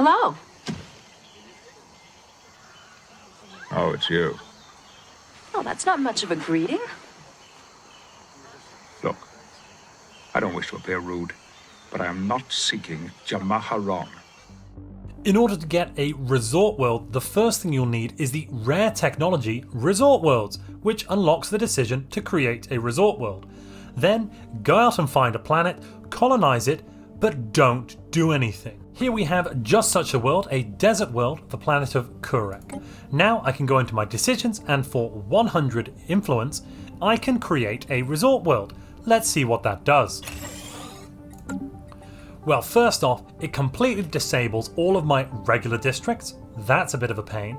Hello. Oh, it's you. Oh, that's not much of a greeting. Look, I don't wish to appear rude, but I am not seeking Jamaharon. In order to get a resort world, the first thing you'll need is the rare technology Resort Worlds, which unlocks the decision to create a resort world. Then go out and find a planet, colonize it, but don't do anything. Here we have just such a world, a desert world, the planet of Kurek. Now I can go into my decisions, and for 100 influence, I can create a resort world. Let's see what that does. Well, first off, it completely disables all of my regular districts. That's a bit of a pain.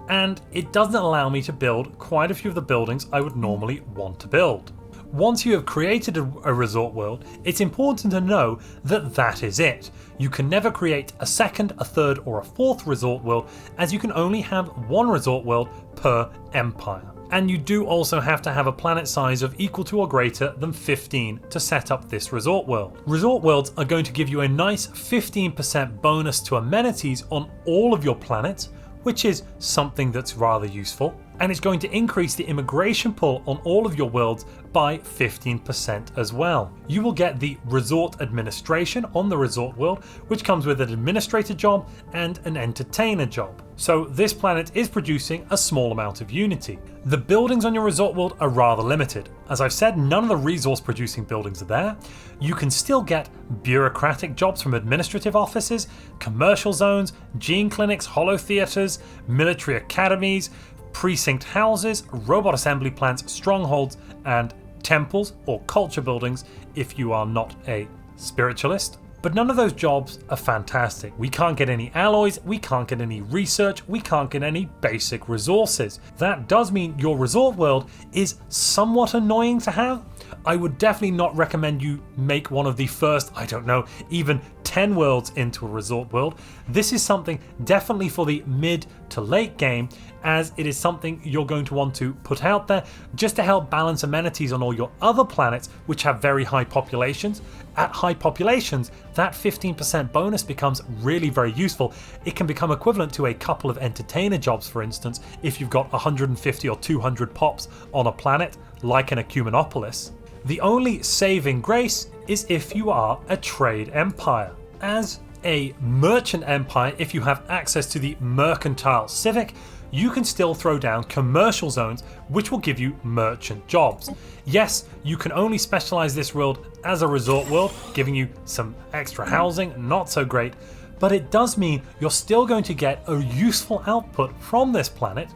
And it doesn't allow me to build quite a few of the buildings I would normally want to build. Once you have created a resort world, it's important to know that that is it. You can never create a second, a third, or a fourth resort world, as you can only have one resort world per empire. And you do also have to have a planet size of equal to or greater than 15 to set up this resort world. Resort worlds are going to give you a nice 15% bonus to amenities on all of your planets, which is something that's rather useful. And it's going to increase the immigration pull on all of your worlds by 15% as well. You will get the resort administration on the resort world, which comes with an administrator job and an entertainer job. So this planet is producing a small amount of unity. The buildings on your resort world are rather limited. As I've said, none of the resource producing buildings are there. You can still get bureaucratic jobs from administrative offices, commercial zones, gene clinics, holo theatres, military academies, precinct houses, robot assembly plants, strongholds, and temples or culture buildings if you are not a spiritualist. But none of those jobs are fantastic. We can't get any alloys, we can't get any research, we can't get any basic resources. That does mean your resort world is somewhat annoying to have. I would definitely not recommend you make one of the first, I don't know, even 10 worlds into a resort world. This is something definitely for the mid to late game, as it is something you're going to want to put out there just to help balance amenities on all your other planets which have very high populations. At high populations, that 15% bonus becomes really very useful. It can become equivalent to a couple of entertainer jobs, for instance, if you've got 150 or 200 pops on a planet like an Ecumenopolis. The only saving grace is if you are a trade empire. As a merchant empire, if you have access to the mercantile civic, you can still throw down commercial zones which will give you merchant jobs. Yes, you can only specialize this world as a resort world, giving you some extra housing, not so great, but it does mean you're still going to get a useful output from this planet,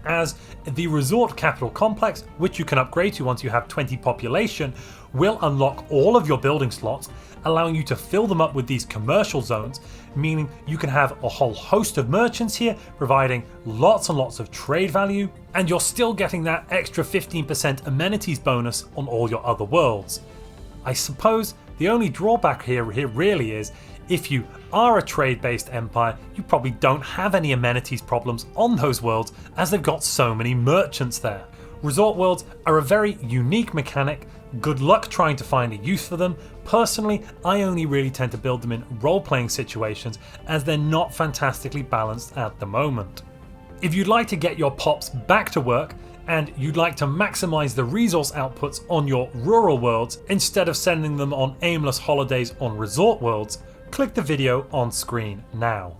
as the resort capital complex, which you can upgrade to once you have 20 population, will unlock all of your building slots, allowing you to fill them up with these commercial zones, meaning you can have a whole host of merchants here, providing lots and lots of trade value, and you're still getting that extra 15% amenities bonus on all your other worlds. I suppose the only drawback here really is, if you are a trade-based empire, you probably don't have any amenities problems on those worlds, as they've got so many merchants there. Resort worlds are a very unique mechanic. Good luck trying to find a use for them. Personally, I only really tend to build them in role-playing situations, as they're not fantastically balanced at the moment. If you'd like to get your pops back to work, and you'd like to maximize the resource outputs on your rural worlds instead of sending them on aimless holidays on resort worlds, click the video on screen now.